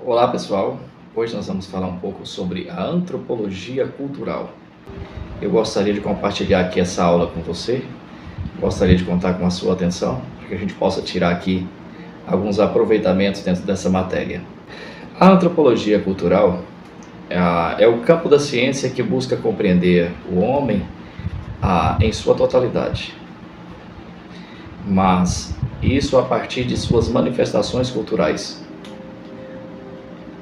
Olá pessoal, hoje nós vamos falar um pouco sobre a antropologia cultural. Eu gostaria de compartilhar aqui essa aula com você, gostaria de contar com a sua atenção, para que a gente possa tirar aqui alguns aproveitamentos dentro dessa matéria. A antropologia cultural é o campo da ciência que busca compreender o homem em sua totalidade, mas isso a partir de suas manifestações culturais.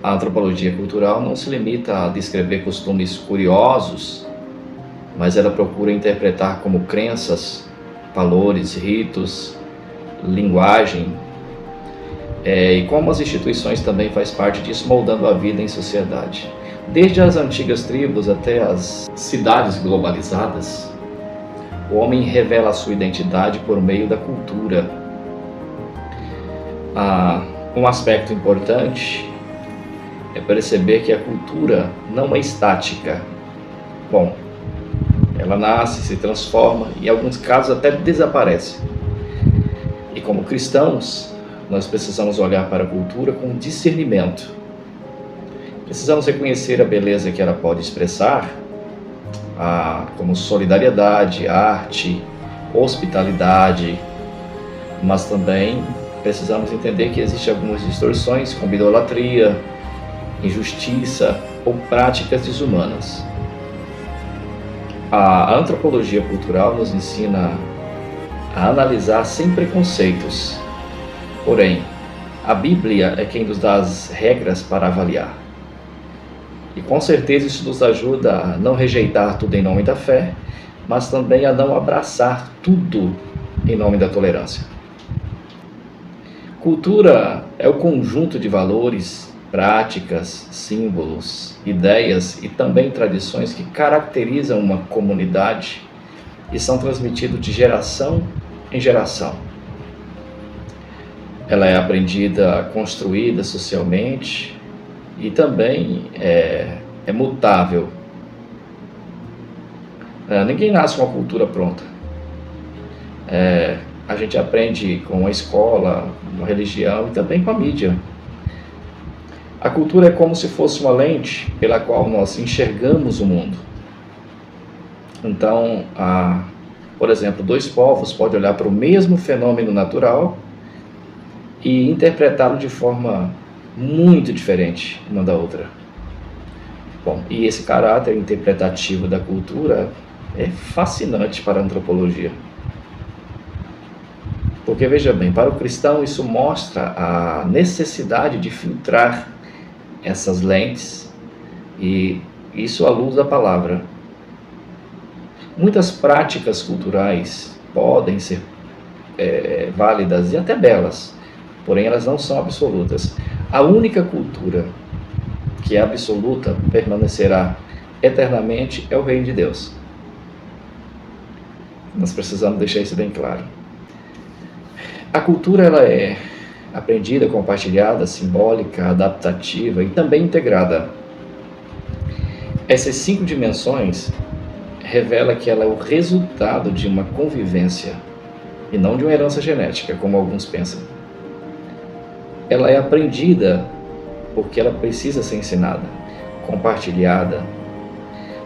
A antropologia cultural não se limita a descrever costumes curiosos, mas ela procura interpretar como crenças, valores, ritos, linguagem, e como as instituições também faz parte disso, moldando a vida em sociedade. Desde as antigas tribos até as cidades globalizadas, o homem revela a sua identidade por meio da cultura. Um aspecto importante é perceber que a cultura não é estática. Bom, ela nasce, se transforma e em alguns casos até desaparece. E como cristãos, nós precisamos olhar para a cultura com discernimento. Precisamos reconhecer a beleza que ela pode expressar, como solidariedade, arte, hospitalidade, mas também precisamos entender que existem algumas distorções, como idolatria, injustiça ou práticas desumanas. A antropologia cultural nos ensina a analisar sem preconceitos. Porém, a Bíblia é quem nos dá as regras para avaliar. E com certeza isso nos ajuda a não rejeitar tudo em nome da fé, mas também a não abraçar tudo em nome da tolerância. Cultura é o conjunto de valores, práticas, símbolos, ideias e também tradições que caracterizam uma comunidade e são transmitidos de geração em geração. Ela é aprendida, construída socialmente e também é mutável. Ninguém nasce com a cultura pronta. A gente aprende com a escola, com a religião e também com a mídia. A cultura é como se fosse uma lente pela qual nós enxergamos o mundo. Então, por exemplo, dois povos podem olhar para o mesmo fenômeno natural e interpretá-lo de forma muito diferente uma da outra. Bom, e esse caráter interpretativo da cultura é fascinante para a antropologia. Porque, veja bem, para o cristão isso mostra a necessidade de filtrar essas lentes, e isso à luz da palavra. Muitas práticas culturais podem ser válidas e até belas, porém elas não são absolutas. A única cultura que é absoluta, permanecerá eternamente, é o reino de Deus. Nós precisamos deixar isso bem claro. A cultura ela é aprendida, compartilhada, simbólica, adaptativa e também integrada. Essas 5 dimensões revelam que ela é o resultado de uma convivência e não de uma herança genética, como alguns pensam. Ela é aprendida porque ela precisa ser ensinada, compartilhada,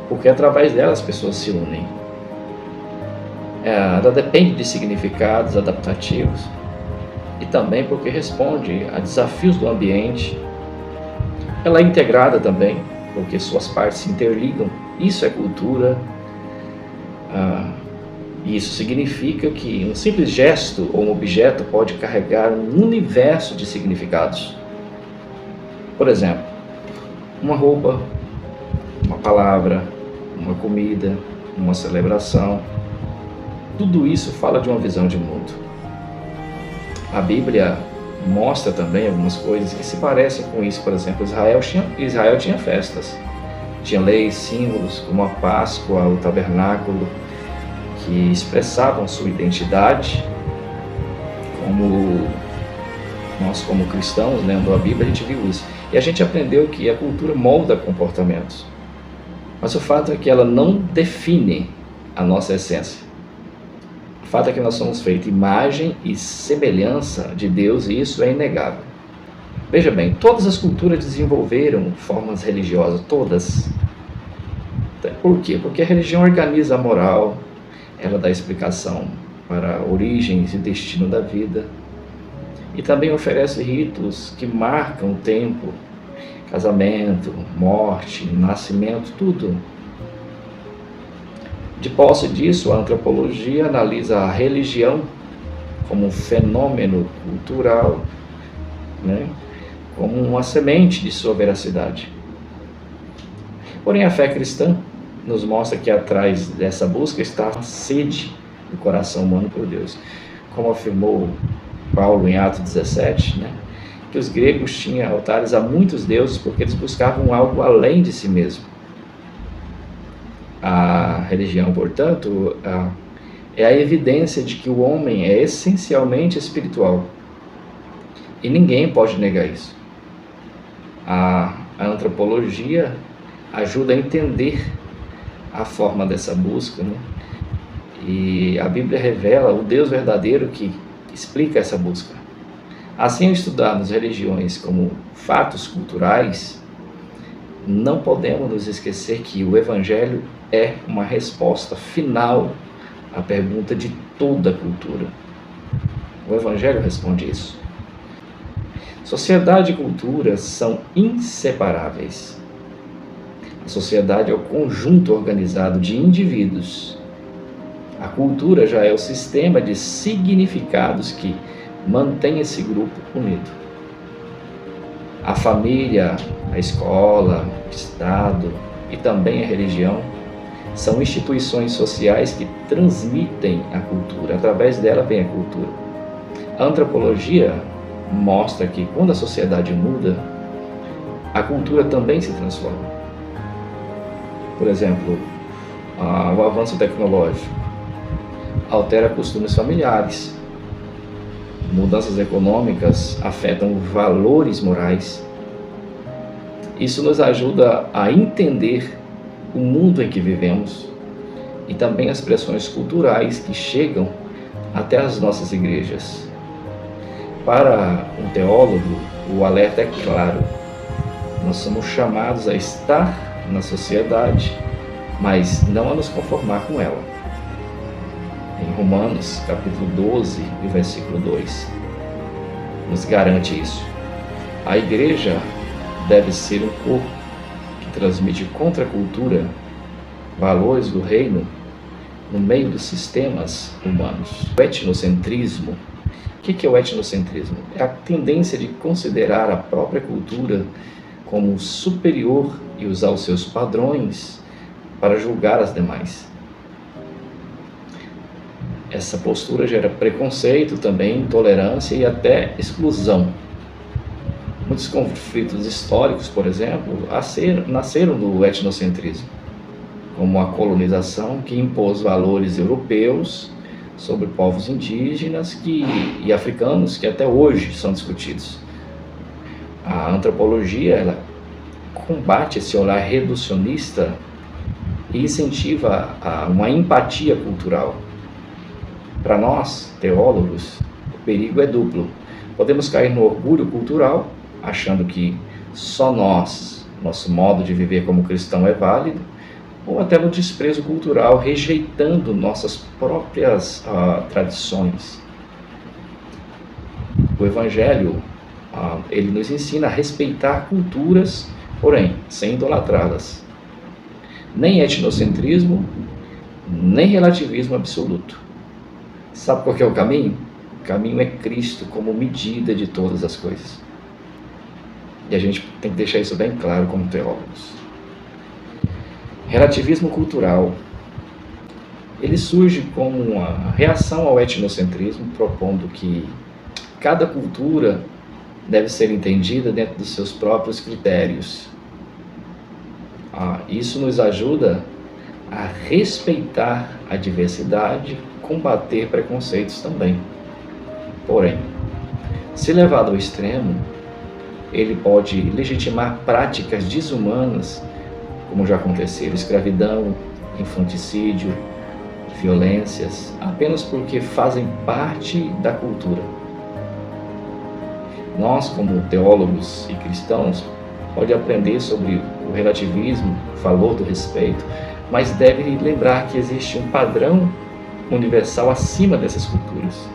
porque através dela as pessoas se unem. Ela depende de significados adaptativos e também porque responde a desafios do ambiente. Ela é integrada também, porque suas partes se interligam. Isso é cultura. Isso significa que um simples gesto ou um objeto pode carregar um universo de significados. Por exemplo, uma roupa, uma palavra, uma comida, uma celebração. Tudo isso fala de uma visão de mundo. A Bíblia mostra também algumas coisas que se parecem com isso. Por exemplo, Israel tinha festas, tinha leis, símbolos, como a Páscoa, o tabernáculo, que expressavam sua identidade. Como nós, como cristãos, lendo a Bíblia, a gente viu isso. E a gente aprendeu que a cultura molda comportamentos. Mas o fato é que ela não define a nossa essência. fato é que nós somos feitos imagem e semelhança de Deus, e isso é inegável. Veja bem, todas as culturas desenvolveram formas religiosas, todas. Por quê? Porque a religião organiza a moral, ela dá explicação para origens e destino da vida, e também oferece ritos que marcam o tempo, casamento, morte, nascimento, tudo. De posse disso, a antropologia analisa a religião como um fenômeno cultural, né? Como uma semente de sua veracidade. Porém, a fé cristã nos mostra que atrás dessa busca está a sede do coração humano por Deus. Como afirmou Paulo em Atos 17, né? Que os gregos tinham altares a muitos deuses porque eles buscavam algo além de si mesmo. A religião, portanto, é a evidência de que o homem é essencialmente espiritual. E ninguém pode negar isso. A antropologia ajuda a entender a forma dessa busca, né? E a Bíblia revela o Deus verdadeiro que explica essa busca. Assim, ao estudarmos religiões como fatos culturais, não podemos nos esquecer que o Evangelho é uma resposta final à pergunta de toda a cultura. O Evangelho responde isso. Sociedade e cultura são inseparáveis. A sociedade é o conjunto organizado de indivíduos. A cultura já é o sistema de significados que mantém esse grupo unido. A família, a escola, o Estado e também a religião são instituições sociais que transmitem a cultura. Através dela vem a cultura. A antropologia mostra que quando a sociedade muda, a cultura também se transforma. Por exemplo, o avanço tecnológico altera costumes familiares. Mudanças econômicas afetam valores morais. Isso nos ajuda a entender o mundo em que vivemos e também as pressões culturais que chegam até as nossas igrejas. Para um teólogo, o alerta é claro. Nós somos chamados a estar na sociedade, mas não a nos conformar com ela. Em Romanos, capítulo 12, e versículo 2, nos garante isso. A igreja deve ser um corpo que transmite contra a cultura valores do reino no meio dos sistemas humanos. O etnocentrismo. O que é o etnocentrismo? É a tendência de considerar a própria cultura como superior e usar os seus padrões para julgar as demais. Essa postura gera preconceito também, intolerância e até exclusão. Muitos conflitos históricos, por exemplo, nasceram do etnocentrismo, como a colonização que impôs valores europeus sobre povos indígenas e africanos que até hoje são discutidos. A antropologia ela combate esse olhar reducionista e incentiva uma empatia cultural. Para nós, teólogos, o perigo é duplo. Podemos cair no orgulho cultural, achando que só nosso modo de viver como cristão é válido, ou até no desprezo cultural, rejeitando nossas próprias tradições. O Evangelho, ele nos ensina a respeitar culturas, porém, sem idolatrá-las. Nem etnocentrismo, nem relativismo absoluto. Sabe qual que é o caminho? O caminho é Cristo como medida de todas as coisas. E a gente tem que deixar isso bem claro como teólogos. Relativismo cultural. Ele surge como uma reação ao etnocentrismo, propondo que cada cultura deve ser entendida dentro dos seus próprios critérios. Isso nos ajuda a respeitar a diversidade, combater preconceitos também. Porém, se levado ao extremo, ele pode legitimar práticas desumanas, como já aconteceram, escravidão, infanticídio, violências, apenas porque fazem parte da cultura. Nós, como teólogos e cristãos, pode aprender sobre o relativismo, o valor do respeito, mas deve lembrar que existe um padrão universal acima dessas culturas.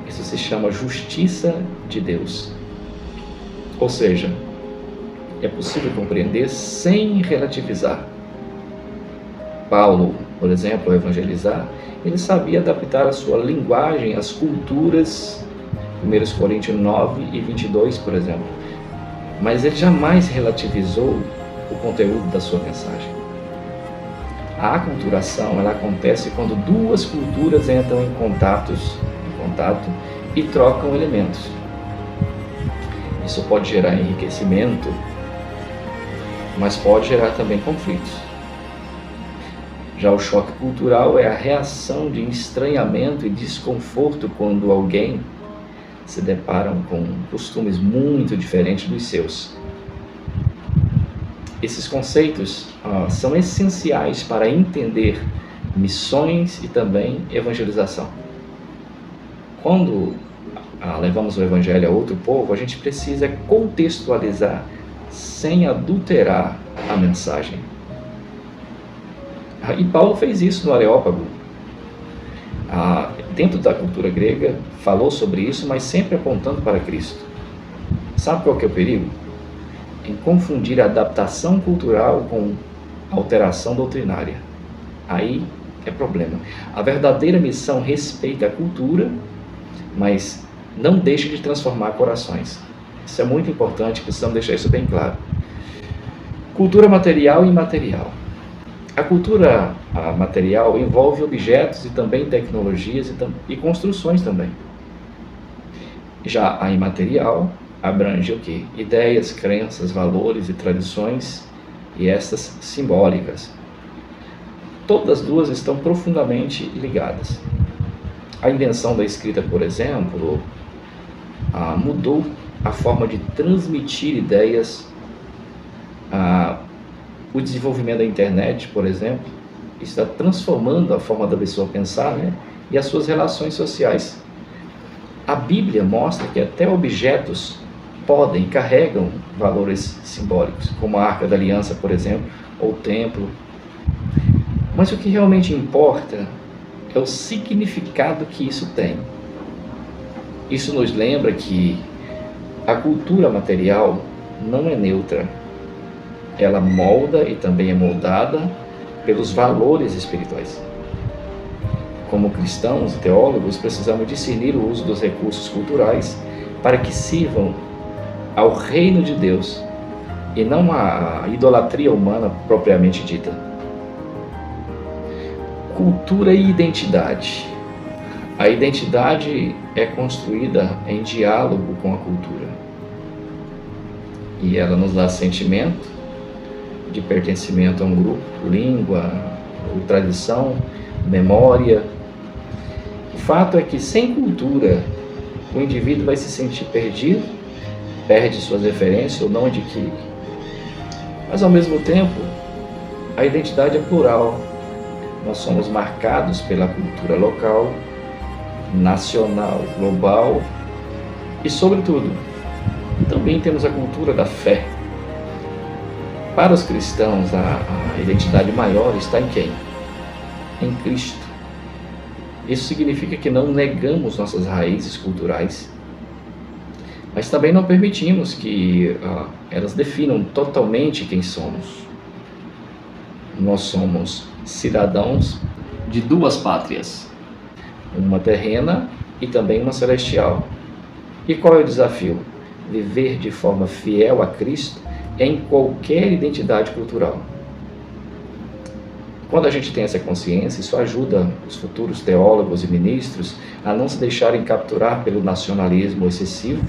Isso se chama justiça de Deus. Ou seja, é possível compreender sem relativizar. Paulo, por exemplo, ao evangelizar, ele sabia adaptar a sua linguagem às culturas, 1 Coríntios 9 e 22, por exemplo. Mas ele jamais relativizou o conteúdo da sua mensagem. A aculturação, ela acontece quando duas culturas entram em contato e trocam elementos. Isso pode gerar enriquecimento, mas pode gerar também conflitos. Já o choque cultural é a reação de estranhamento e desconforto quando alguém se deparam com costumes muito diferentes dos seus. Esses conceitos são essenciais para entender missões e também evangelização. Quando levamos o evangelho a outro povo, a gente precisa contextualizar sem adulterar a mensagem. E Paulo fez isso no Areópago. Dentro da cultura grega, falou sobre isso, mas sempre apontando para Cristo. Sabe qual que é o perigo? Em confundir a adaptação cultural com alteração doutrinária. Aí é problema. A verdadeira missão respeita a cultura, mas não deixa de transformar corações. Isso é muito importante, precisamos deixar isso bem claro. Cultura material e imaterial. A cultura material envolve objetos e também tecnologias e construções também. Já a imaterial abrange o quê? Ideias, crenças, valores e tradições, e estas simbólicas. Todas as duas estão profundamente ligadas. A invenção da escrita, por exemplo, mudou a forma de transmitir ideias. O desenvolvimento da internet, por exemplo, está transformando a forma da pessoa pensar, né? E as suas relações sociais. A Bíblia mostra que até objetos podem e carregam valores simbólicos, como a Arca da Aliança, por exemplo, ou o templo. Mas o que realmente importa é o significado que isso tem. Isso nos lembra que a cultura material não é neutra. Ela molda e também é moldada pelos valores espirituais. Como cristãos e teólogos, precisamos discernir o uso dos recursos culturais para que sirvam ao reino de Deus e não à idolatria humana propriamente dita. Cultura e identidade. A identidade é construída em diálogo com a cultura. E ela nos dá sentimento de pertencimento a um grupo, língua, tradição, memória. O fato é que sem cultura, o indivíduo vai se sentir perdido, perde suas referências ou não adquire. Mas ao mesmo tempo, a identidade é plural. Nós somos marcados pela cultura local, nacional, global e, sobretudo, também temos a cultura da fé. Para os cristãos, a identidade maior está em quem? Em Cristo. Isso significa que não negamos nossas raízes culturais, mas também não permitimos que elas definam totalmente quem somos. Nós somos cidadãos de duas pátrias, uma terrena e também uma celestial. E qual é o desafio? Viver de forma fiel a Cristo em qualquer identidade cultural. Quando a gente tem essa consciência, isso ajuda os futuros teólogos e ministros a não se deixarem capturar pelo nacionalismo excessivo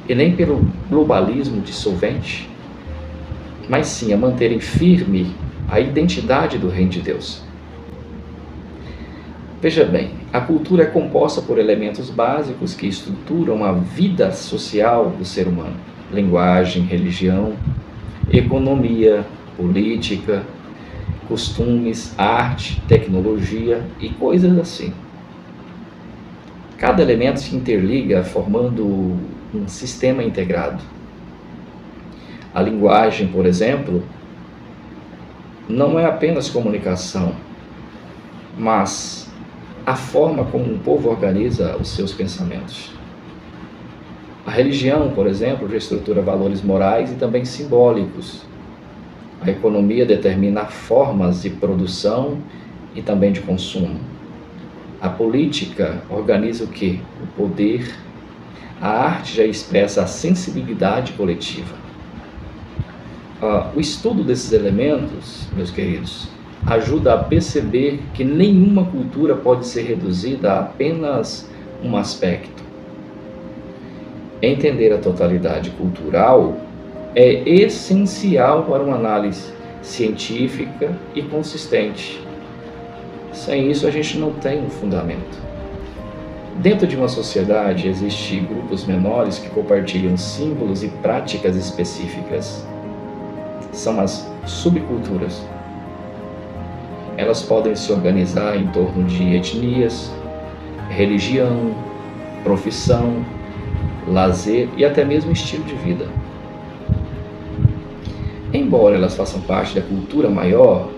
e nem pelo globalismo dissolvente, mas sim a manterem firme a identidade do reino de Deus. Veja bem, a cultura é composta por elementos básicos que estruturam a vida social do ser humano: linguagem, religião, economia, política, costumes, arte, tecnologia e coisas assim. Cada elemento se interliga formando um sistema integrado. A linguagem, por exemplo, não é apenas comunicação, mas a forma como um povo organiza os seus pensamentos. A religião, por exemplo, já estrutura valores morais e também simbólicos. A economia determina formas de produção e também de consumo. A política organiza o quê? O poder. A arte já expressa a sensibilidade coletiva. O estudo desses elementos, meus queridos, ajuda a perceber que nenhuma cultura pode ser reduzida a apenas um aspecto. Entender a totalidade cultural é essencial para uma análise científica e consistente. Sem isso, a gente não tem um fundamento. Dentro de uma sociedade, existem grupos menores que compartilham símbolos e práticas específicas. São as subculturas. Elas podem se organizar em torno de etnias, religião, profissão, lazer e até mesmo estilo de vida. Embora elas façam parte da cultura maior,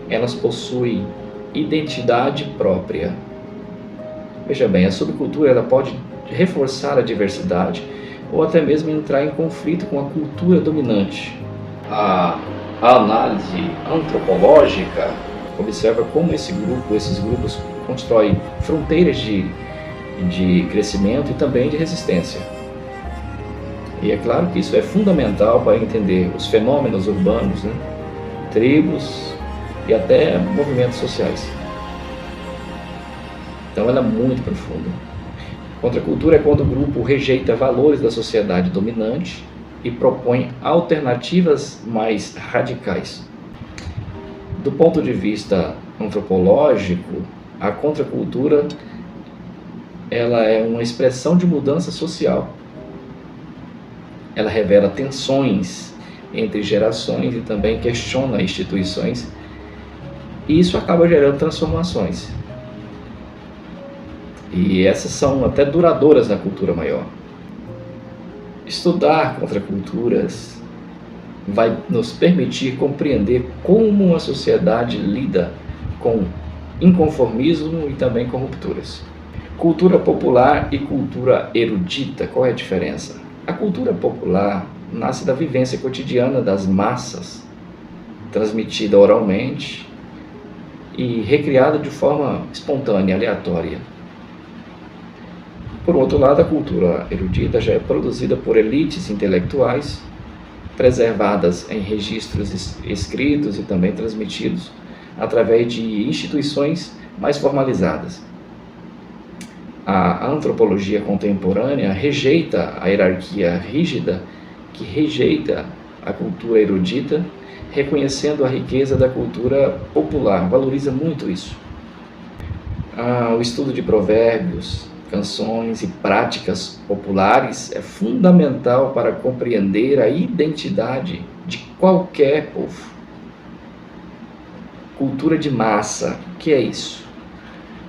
elas possuem identidade própria. Veja bem, a subcultura ela pode reforçar a diversidade ou até mesmo entrar em conflito com a cultura dominante. A análise antropológica observa como esses grupos constroem fronteiras de crescimento e também de resistência. E é claro que isso é fundamental para entender os fenômenos urbanos, tribos e até movimentos sociais. Então ela é muito profunda. Contracultura é quando o grupo rejeita valores da sociedade dominante e propõe alternativas mais radicais. Do ponto de vista antropológico, a contracultura ela é uma expressão de mudança social. Ela revela tensões entre gerações e também questiona instituições, e isso acaba gerando transformações. E essas são até duradouras na cultura maior. Estudar contraculturas vai nos permitir compreender como uma sociedade lida com inconformismo e também com rupturas. Cultura popular e cultura erudita, qual é a diferença? A cultura popular nasce da vivência cotidiana das massas, transmitida oralmente e recriada de forma espontânea, aleatória. Por outro lado, a cultura erudita já é produzida por elites intelectuais, preservadas em registros escritos e também transmitidos através de instituições mais formalizadas. A antropologia contemporânea rejeita a hierarquia rígida que rejeita a cultura erudita, reconhecendo a riqueza da cultura popular, valoriza muito isso. O estudo de provérbios, canções e práticas populares é fundamental para compreender a identidade de qualquer povo. Cultura de massa, o que é isso?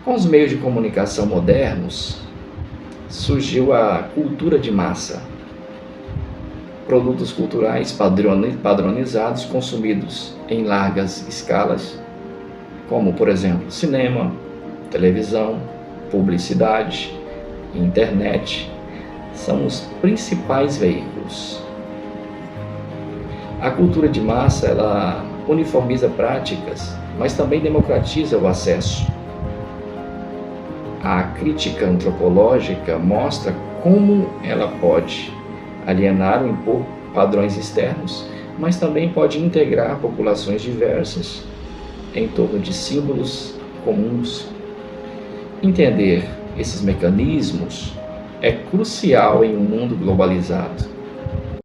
Com os meios de comunicação modernos, surgiu a cultura de massa. Produtos culturais padronizados, consumidos em largas escalas, como, por exemplo, cinema, televisão, publicidade, internet, são os principais veículos. A cultura de massa, ela uniformiza práticas, mas também democratiza o acesso. A crítica antropológica mostra como ela pode alienar ou impor padrões externos, mas também pode integrar populações diversas em torno de símbolos comuns. Entender esses mecanismos é crucial em um mundo globalizado.